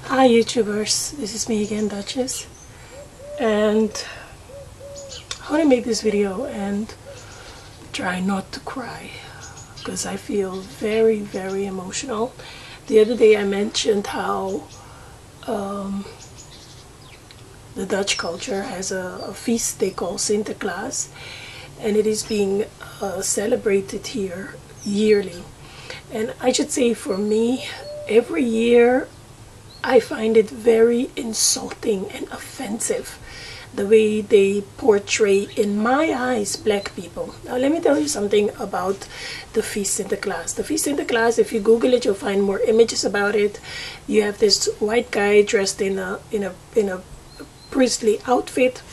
Hi YouTubers, this is me again, Duchess, and I want to make this video and try not to cry because I feel very, very emotional. The other day I mentioned how the Dutch culture has a feast they call Sinterklaas, and it is being celebrated here yearly. And I should say, for me, every year I find it very insulting and offensive the way they portray, in my eyes, black people. Now let me tell you something about the feast Sinterklaas. The feast Sinterklaas, if you Google it, you'll find more images about it. You have this white guy dressed in a priestly outfit,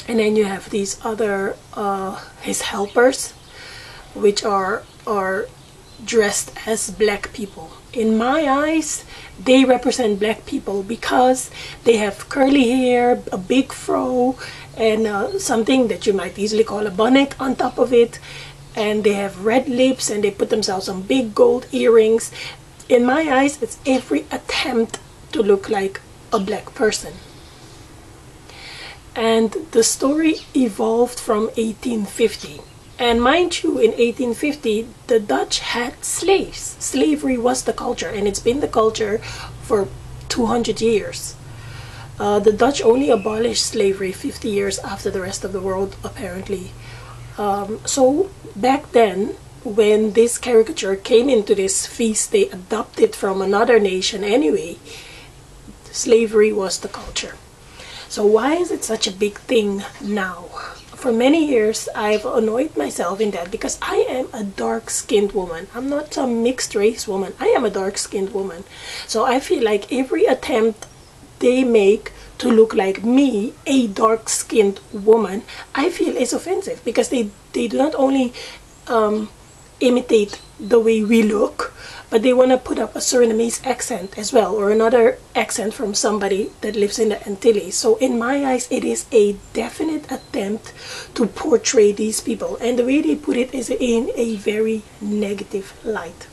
and then you have these other his helpers, which are dressed as black people. In my eyes, they represent black people because they have curly hair, a big fro, and something that you might easily call a bonnet on top of it, and they have red lips, and they put themselves some big gold earrings. In my eyes, it's every attempt to look like a black person. And the story evolved from 1850. And mind you, in 1850, the Dutch had slaves. Slavery was the culture, and it's been the culture for 200 years. The Dutch only abolished slavery 50 years after the rest of the world, apparently. So back then, when this caricature came into this feast, they adopted from another nation anyway. Slavery was the culture. So why is it such a big thing now? For many years, I've annoyed myself in that because I am a dark-skinned woman. I'm not some mixed race woman. I am a dark-skinned woman. So I feel like every attempt they make to look like me, a dark-skinned woman, I feel is offensive because they do not only imitate the way we look, but they want to put up a Surinamese accent as well, or another accent from somebody that lives in the Antilles. So in my eyes, it is a definite attempt to portray these people, and the way they put it is in a very negative light.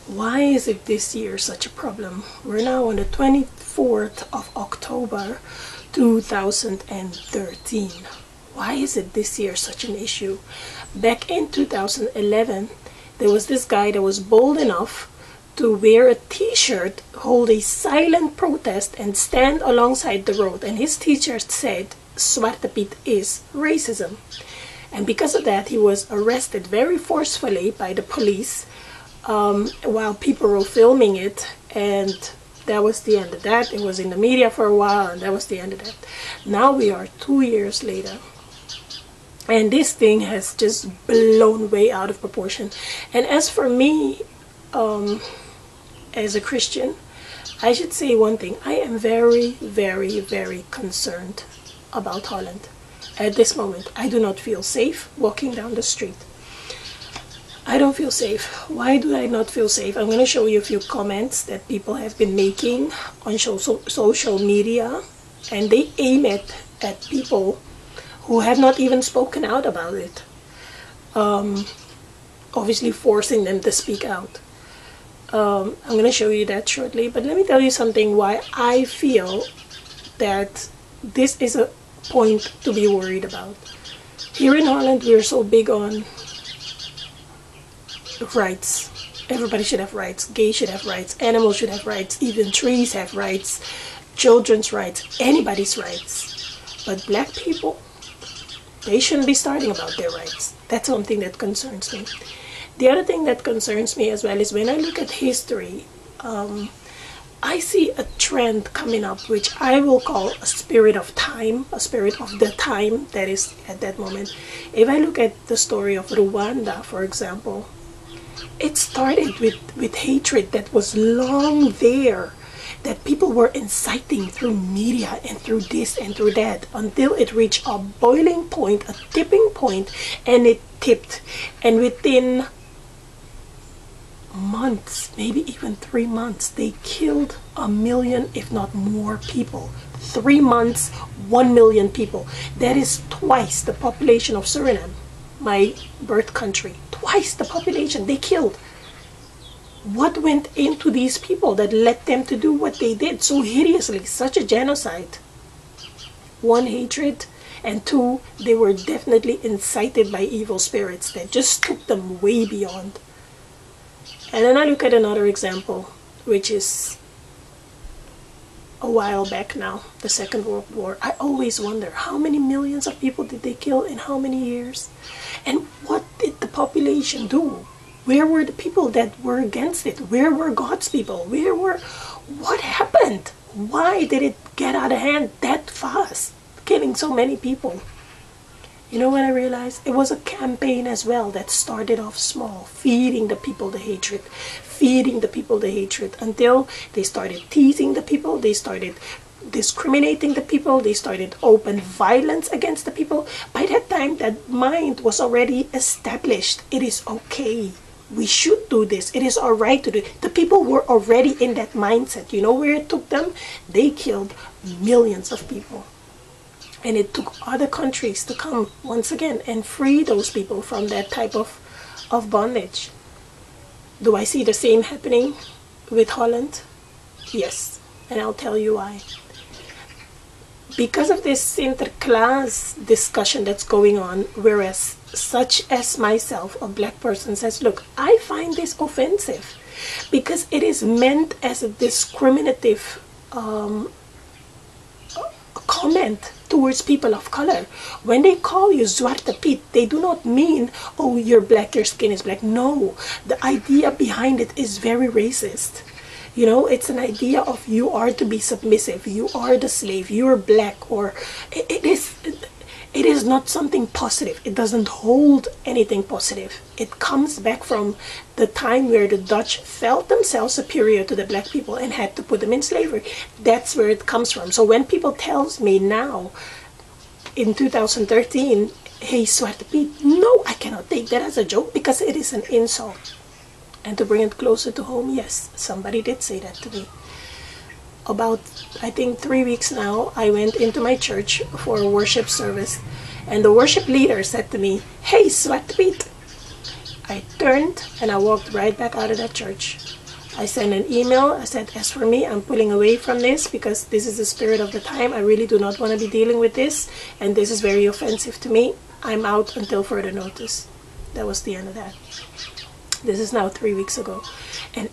Why is it this year such a problem? We're now on the 24th of October 2013. Why is it this year such an issue? Back in 2011, there was this guy that was bold enough to wear a t-shirt, hold a silent protest, and stand alongside the road. And his t-shirt said, "Zwarte Piet is racism." And because of that, he was arrested very forcefully by the police while people were filming it. And that was the end of that. It was in the media for a while, and that was the end of that. Now we are 2 years later, and this thing has just blown way out of proportion. And as for me, as a Christian, I should say one thing. I am very, very, very concerned about Holland. At this moment, I do not feel safe walking down the street. I don't feel safe. Why do I not feel safe? I'm going to show you a few comments that people have been making on social media, and they aim it at people who have not even spoken out about it, obviously forcing them to speak out. I'm going to show you that shortly, but let me tell you something why I feel that this is a point to be worried about. Here in Holland, we're so big on rights. Everybody should have rights. Gays should have rights. Animals should have rights. Even trees have rights. Children's rights. Anybody's rights. But black people, they shouldn't be starting about their rights. That's something that concerns me. The other thing that concerns me as well is when I look at history, I see a trend coming up which I will call a spirit of time, a spirit of the time that is at that moment. If I look at the story of Rwanda, for example, it started with hatred that was long there, that people were inciting through media and through this and through that, until it reached a boiling point, a tipping point, and it tipped. And within months, maybe even 3 months, they killed 1 million, if not more people. 3 months, 1 million people. That is twice the population of Suriname, my birth country. Twice the population they killed. What went into these people that led them to do what they did so hideously, such a genocide? One, hatred, and two, they were definitely incited by evil spirits that just took them way beyond. And then I look at another example, which is a while back now, the Second World War. I always wonder, how many millions of people did they kill in how many years? And what did the population do? Where were the people that were against it? Where were God's people? What happened? Why did it get out of hand that fast, killing so many people? You know what I realized? It was a campaign as well that started off small, feeding the people the hatred, until they started teasing the people, they started discriminating the people, they started open violence against the people. By that time, that mind was already established. It is okay. We should do this. It is all right to do it. The people were already in that mindset. You know where it took them? They killed millions of people. And it took other countries to come once again and free those people from that type of bondage. Do I see the same happening with Holland? Yes, and I'll tell you why. Because of this Sinterklaas discussion that's going on, whereas such as myself, a black person, says, look, I find this offensive because it is meant as a discriminative comment towards people of color. When they call you Zwarte Piet, they do not mean, oh, you're black, your skin is black. No, the idea behind it is very racist. You know, it's an idea of you are to be submissive, you are the slave, you're black, or it is not something positive. It doesn't hold anything positive. It comes back from the time where the Dutch felt themselves superior to the black people and had to put them in slavery. That's where it comes from. So when people tell me now, in 2013, hey, Zwarte Piet, no, I cannot take that as a joke because it is an insult. And to bring it closer to home, yes, somebody did say that to me. About, I think, 3 weeks now, I went into my church for a worship service, and the worship leader said to me, hey, Zwarte Piet. I turned and I walked right back out of that church. I sent an email. I said, as for me, I'm pulling away from this because this is the spirit of the time. I really do not want to be dealing with this, and this is very offensive to me. I'm out until further notice. That was the end of that. This is now 3 weeks ago. And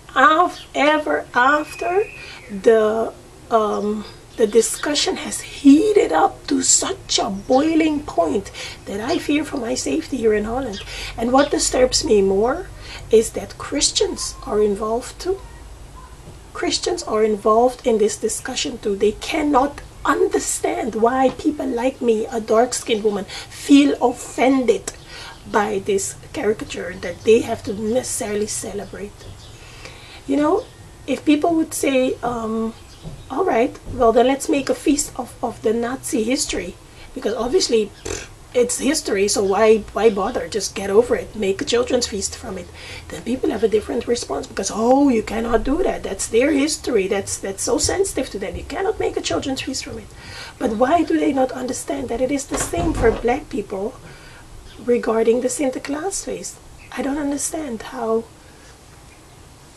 ever after, the discussion has heated up to such a boiling point that I fear for my safety here in Holland. And what disturbs me more is that Christians are involved too. Christians are involved in this discussion too. They cannot understand why people like me, a dark-skinned woman, feel offended by this caricature that they have to necessarily celebrate. You know, if people would say, all right, well then let's make a feast of the Nazi history, because obviously it's history, so why bother? Just get over it, make a children's feast from it. Then people have a different response because, oh, you cannot do that, that's their history, that's so sensitive to them, you cannot make a children's feast from it. But why do they not understand that it is the same for black people regarding the Sinterklaas feast? I don't understand how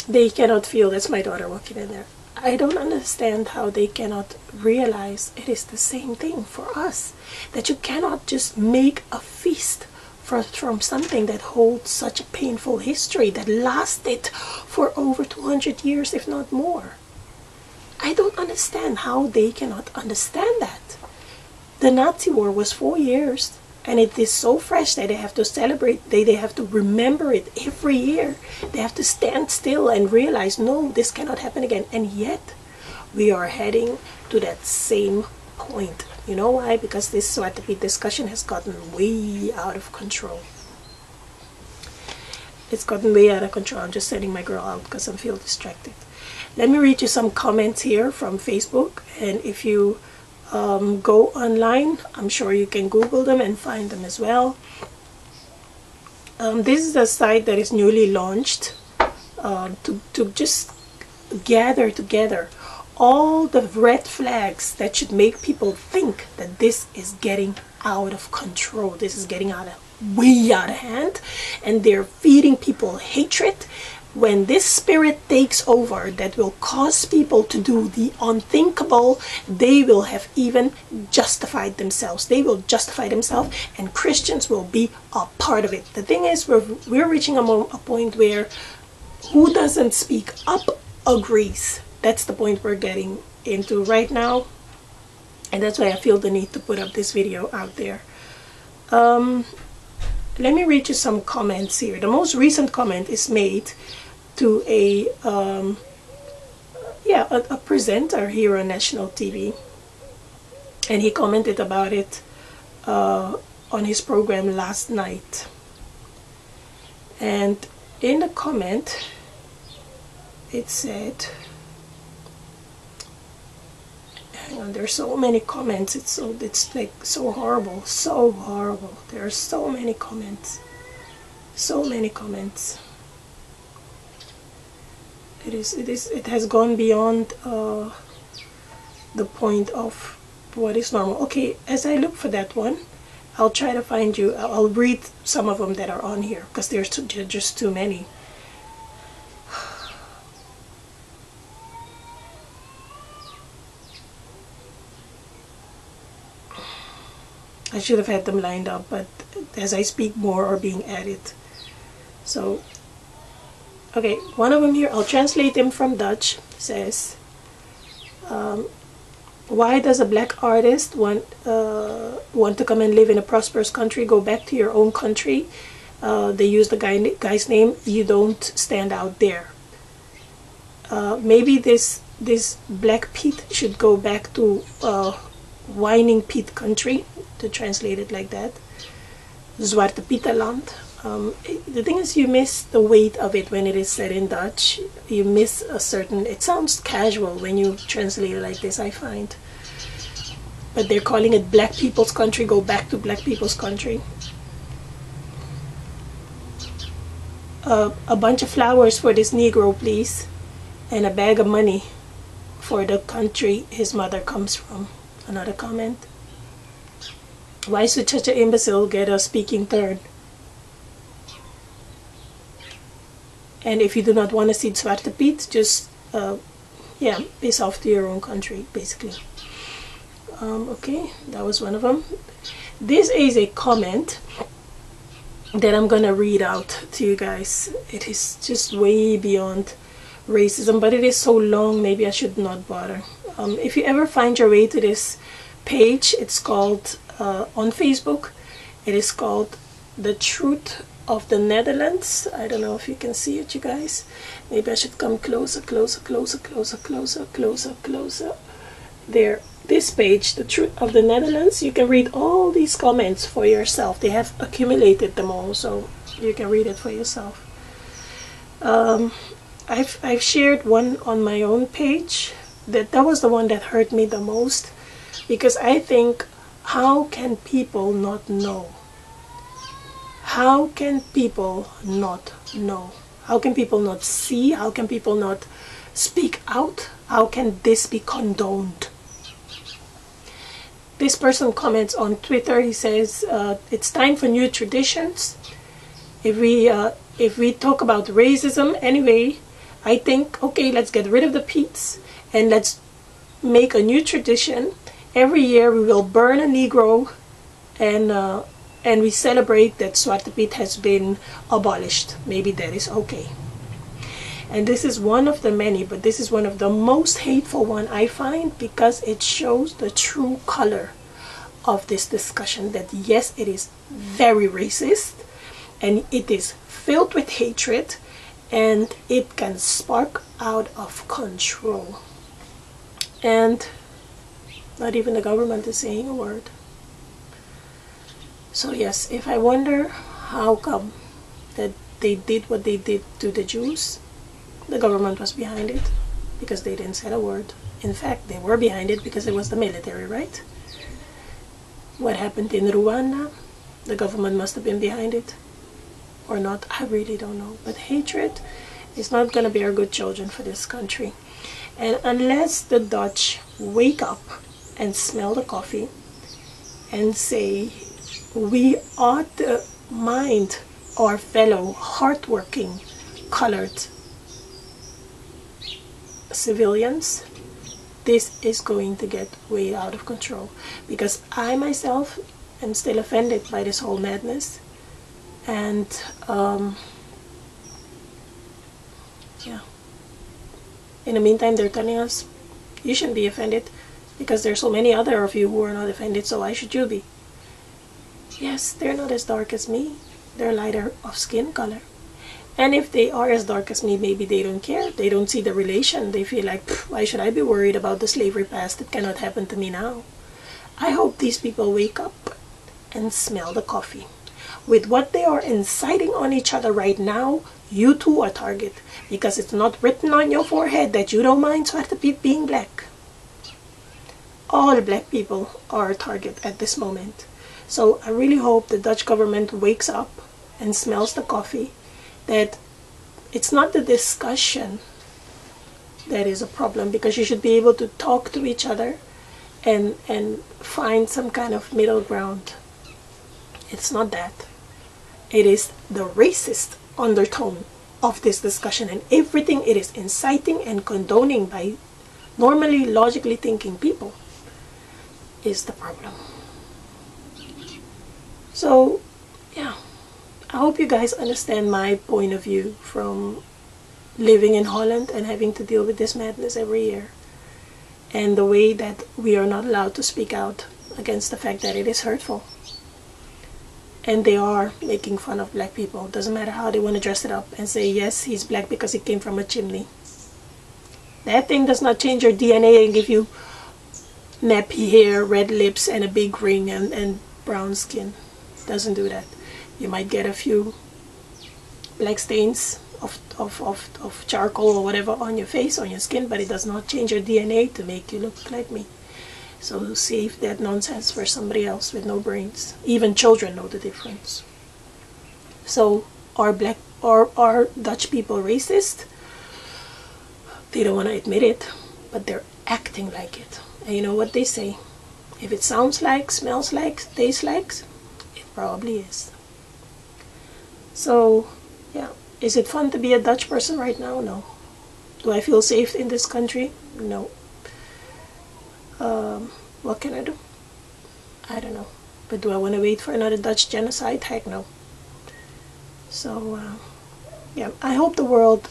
they cannot feel. That's my daughter walking in there. I don't understand how they cannot realize it is the same thing for us. That you cannot just make a feast from something that holds such a painful history that lasted for over 200 years, if not more. I don't understand how they cannot understand that. The Nazi war was 4 years. And it is so fresh that they have to celebrate, they have to remember it every year. They have to stand still and realize, no, this cannot happen again. And yet, we are heading to that same point. You know why? Because this Zwarte Piet discussion has gotten way out of control. It's gotten way out of control. I'm just sending my girl out because I feel distracted. Let me read you some comments here from Facebook. And if you go online, I'm sure you can Google them and find them as well. This is a site that is newly launched to just gather together all the red flags that should make people think that this is getting out of control. This is getting way out of hand, and they're feeding people hatred when this spirit takes over that will cause people to do the unthinkable, they will have even justified themselves. They will justify themselves, and Christians will be a part of it. The thing is, we're reaching a point where who doesn't speak up agrees. That's the point we're getting into right now, and that's why I feel the need to put up this video out there. Let me read you some comments here. The most recent comment is made to a presenter here on national TV, and he commented about it on his program last night. And in the comment it said, hang on, there's so many comments, it's like so horrible. There are so many comments, it has gone beyond the point of what is normal. Okay, as I look for that one, I'll try to find you. I'll read some of them that are on here because there's just too many. I should have had them lined up, but as I speak, more are being added. So, okay, one of them here, I'll translate them from Dutch, says, why does a black artist want to come and live in a prosperous country? Go back to your own country. They use the guy's name. You don't stand out there. Maybe this Black Piet should go back to Whining Piet country, to translate it like that. Zwarte Pieterland. The thing is, you miss the weight of it when it is said in Dutch. You miss a certain, it sounds casual when you translate it like this, I find. But they're calling it Black People's Country. Go back to Black People's Country. A bunch of flowers for this Negro, please. And a bag of money for the country his mother comes from. Another comment. Why should such an imbecile get a speaking turn? And if you do not want to see Zwarte Piet, just piss off to your own country, basically. Okay, that was one of them. This is a comment that I'm gonna read out to you guys. It is just way beyond racism, but it is so long, maybe I should not bother. If you ever find your way to this page, it's called on Facebook, it is called The Truth of the Netherlands. I don't know if you can see it, you guys. Maybe I should come closer. There, this page, The Truth of the Netherlands. You can read all these comments for yourself. They have accumulated them all, so you can read it for yourself. I've shared one on my own page. That was the one that hurt me the most, because I think, how can people not know? How can people not know? How can people not see? How can people not speak out? How can this be condoned? This person comments on Twitter. He says, it's time for new traditions. If we talk about racism anyway, I think, okay, let's get rid of the Piets and let's make a new tradition. Every year we will burn a Negro, and we celebrate that Zwarte Piet has been abolished. Maybe that is okay. And this is one of the many, but this is one of the most hateful one I find, because it shows the true color of this discussion, that yes, it is very racist and it is filled with hatred, and it can spark out of control. And not even the government is saying a word. So yes, if I wonder how come that they did what they did to the Jews, the government was behind it, because they didn't say a word. In fact, they were behind it because it was the military, right? What happened in Rwanda, the government must have been behind it. Or not, I really don't know. But hatred is not going to bear good children for this country. And unless the Dutch wake up and smell the coffee and say, we ought to mind our fellow hardworking colored civilians, this is going to get way out of control, because I myself am still offended by this whole madness. And yeah, in the meantime they're telling us you shouldn't be offended because there's so many other of you who are not offended, so why should you be? Yes, they're not as dark as me, they're lighter of skin color. And if they are as dark as me, maybe they don't care. They don't see the relation. They feel like, why should I be worried about the slavery past? It cannot happen to me now. I hope these people wake up and smell the coffee. With what they are inciting on each other right now, you too are target. Because it's not written on your forehead that you don't mind Zwarte Piet being black. All black people are a target at this moment. So I really hope the Dutch government wakes up and smells the coffee. That it's not the discussion that is a problem, because you should be able to talk to each other and find some kind of middle ground. It's not that. It is the racist undertone of this discussion, and everything it is inciting and condoning by normally logically thinking people is the problem. So yeah, I hope you guys understand my point of view from living in Holland and having to deal with this madness every year, and the way that we are not allowed to speak out against the fact that it is hurtful. And they are making fun of black people. Doesn't matter how they want to dress it up and say, yes, he's black because he came from a chimney. That thing does not change your DNA and give you nappy hair, red lips, and a big ring and brown skin. Doesn't do that. You might get a few black stains of charcoal or whatever on your face, on your skin, but it does not change your DNA to make you look like me. So save that nonsense for somebody else with no brains. Even children know the difference. So are Dutch people racist? They don't want to admit it, but they're acting like it. And you know what they say? If it sounds like, smells like, tastes like, it probably is. So yeah, is it fun to be a Dutch person right now? No. Do I feel safe in this country? No. What can I do? I don't know. But do I want to wait for another Dutch genocide? Heck no. So yeah, I hope the world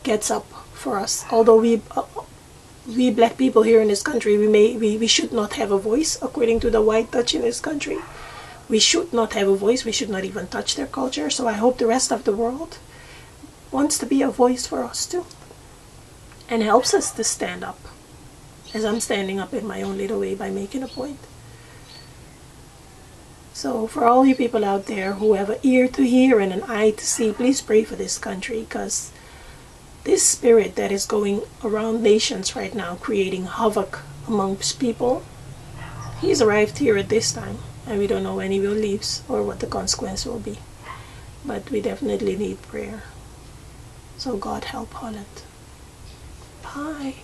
gets up for us. Although we black people here in this country, we should not have a voice, according to the white Dutch in this country. We should not have a voice. We should not even touch their culture. So I hope the rest of the world wants to be a voice for us too, and helps us to stand up, as I'm standing up in my own little way by making a point. So for all you people out there who have an ear to hear and an eye to see, please pray for this country, because this spirit that is going around nations right now, creating havoc amongst people, he's arrived here at this time, and we don't know when he will leave or what the consequence will be. But we definitely need prayer. So God help Holland. Bye.